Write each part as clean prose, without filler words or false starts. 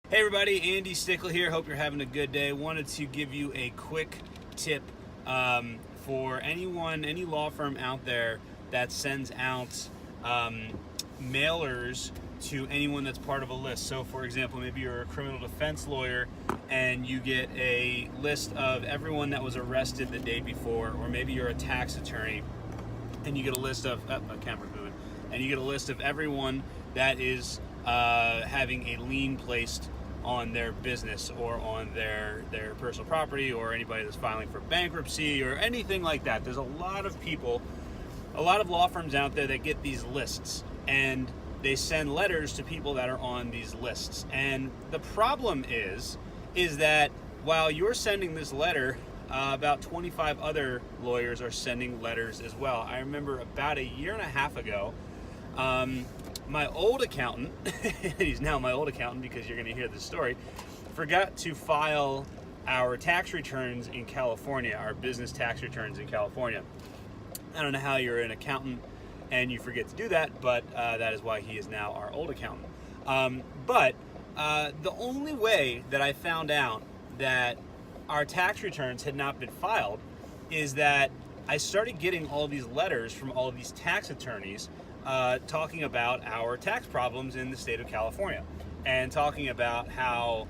Hey everybody, Andy Stickle here. Hope you're having a good day. Wanted to give you a quick tip for any law firm out there that sends out mailers to anyone that's part of a list. So for example, maybe you're a criminal defense lawyer and you get a list of everyone that was arrested the day before, or maybe you're a tax attorney and you get a list of, my camera's moving, and you get a list of everyone that is having a lien placed on their business or on their personal property, or anybody that's filing for bankruptcy or anything like that. There's a lot of people, a lot of law firms out there that get these lists, and they send letters to people that are on these lists. And the problem is that while you're sending this letter, about 25 other lawyers are sending letters as well. I remember about a year and a half ago, my old accountant, he's now my old accountant because you're going to hear this story, forgot to file our tax returns in California, our business tax returns in California. I don't know how you're an accountant and you forget to do that, but that is why he is now our old accountant. But the only way that I found out that our tax returns had not been filed is that I started getting all these letters from all these tax attorneys talking about our tax problems in the state of California, and talking about how,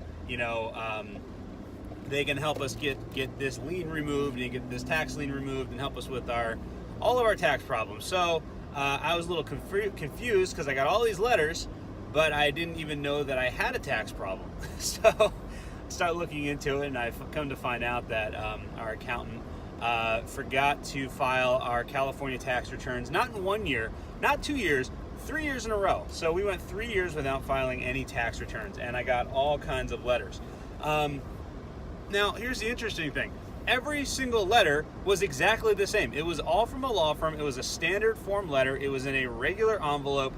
they can help us get this lien removed and get this tax lien removed and help us with all of our tax problems. So I was a little confused because I got all these letters, but I didn't even know that I had a tax problem. So I started looking into it, and I've come to find out that our accountant forgot to file our California tax returns, not in 1 year, not 2 years, 3 years in a row. So we went 3 years without filing any tax returns, and I got all kinds of letters. Now, here's the interesting thing. Every single letter was exactly the same. It was all from a law firm. It was a standard form letter. It was in a regular envelope.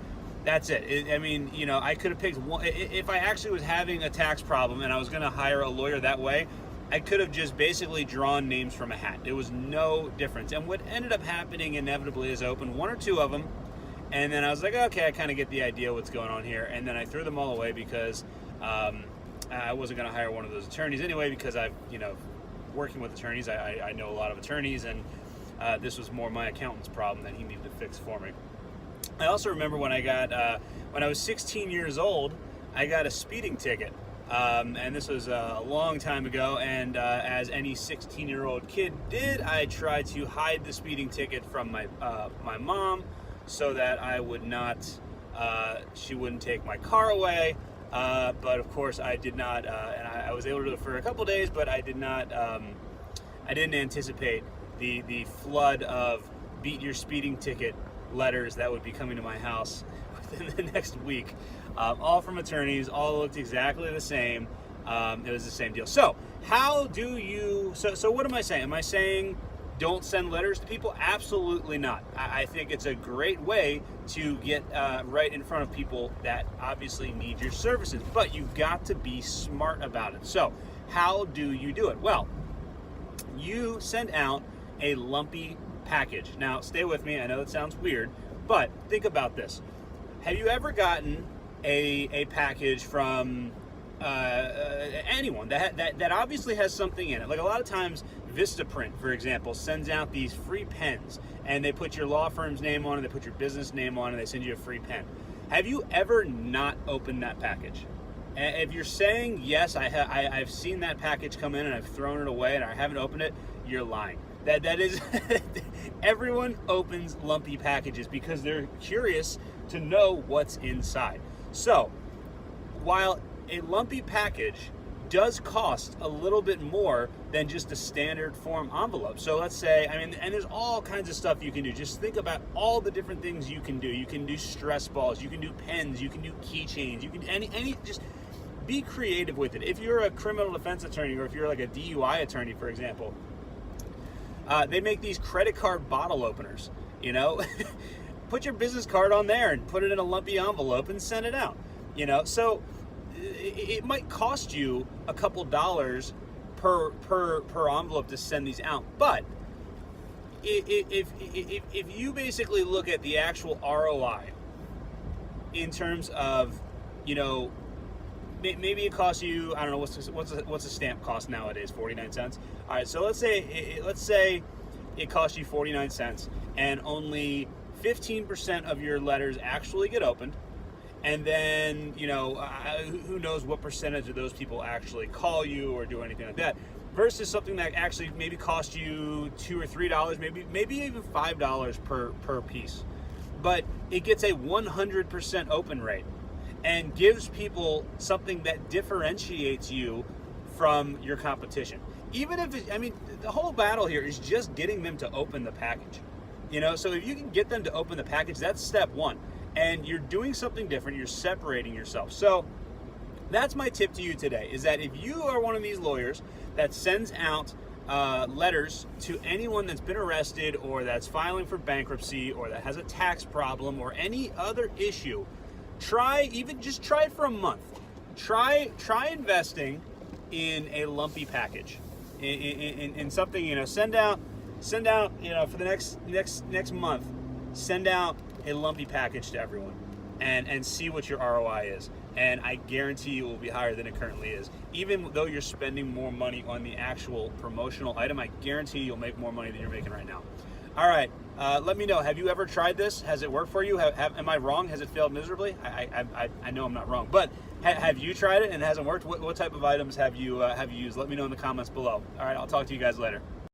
That's it. I could have picked one. If I actually was having a tax problem and I was going to hire a lawyer that way, I could have just basically drawn names from a hat. There was no difference. And what ended up happening inevitably is I opened one or two of them, and then I was like, okay, I kind of get the idea what's going on here. And then I threw them all away because I wasn't going to hire one of those attorneys anyway, because I've, working with attorneys, I know a lot of attorneys, and this was more my accountant's problem that he needed to fix for me. I also remember when I was 16 years old, I got a speeding ticket. And this was a long time ago, and as any 16-year-old kid did, I tried to hide the speeding ticket from my mom so that I would not, she wouldn't take my car away. But of course I did not, and I was able to do it for a couple days, but I did not, I didn't anticipate the flood of beat your speeding ticket letters that would be coming to my house within the next week. All from attorneys, all looked exactly the same. It was the same deal. So how do you, so what am I saying? Am I saying don't send letters to people? Absolutely not. I think it's a great way to get right in front of people that obviously need your services, but you've got to be smart about it. So how do you do it? Well, you send out a lumpy package. Now, stay with me. I know that sounds weird, but think about this. Have you ever gotten a package from anyone that obviously has something in it? Like a lot of times, Vistaprint, for example, sends out these free pens, and they put your law firm's name on it, they put your business name on it, they send you a free pen. Have you ever not opened that package? And if you're saying yes, I've seen that package come in and I've thrown it away and I haven't opened it, you're lying. That is, everyone opens lumpy packages because they're curious to know what's inside. So, while a lumpy package does cost a little bit more than just a standard form envelope. So let's say, and there's all kinds of stuff you can do. Just think about all the different things you can do. You can do stress balls, you can do pens, you can do keychains, you can just be creative with it. If you're a criminal defense attorney, or if you're like a DUI attorney, for example, they make these credit card bottle openers, put your business card on there and put it in a lumpy envelope and send it out, so it might cost you a couple dollars per envelope to send these out. But if you basically look at the actual ROI in terms of, maybe it costs you, I don't know, what's a stamp cost nowadays? 49 cents. All right, so let's say it costs you 49 cents, and only 15% of your letters actually get opened. And then, who knows what percentage of those people actually call you or do anything like that, versus something that actually maybe costs you $2 or $3, maybe even $5 per piece. But it gets a 100% open rate and gives people something that differentiates you from your competition. Even if the whole battle here is just getting them to open the package. So if you can get them to open the package, that's step one. And you're doing something different, you're separating yourself. So that's my tip to you today, is that if you are one of these lawyers that sends out letters to anyone that's been arrested or that's filing for bankruptcy or that has a tax problem or any other issue, try it for a month. Try investing in a Lumpy package, in something, send out for the next month, send out a Lumpy package to everyone and see what your ROI is. And I guarantee you it will be higher than it currently is. Even though you're spending more money on the actual promotional item, I guarantee you'll make more money than you're making right now. All right, let me know. Have you ever tried this? Has it worked for you? Am I wrong? Has it failed miserably? I know I'm not wrong, but have you tried it and it hasn't worked? What type of items have you used? Let me know in the comments below. All right, I'll talk to you guys later.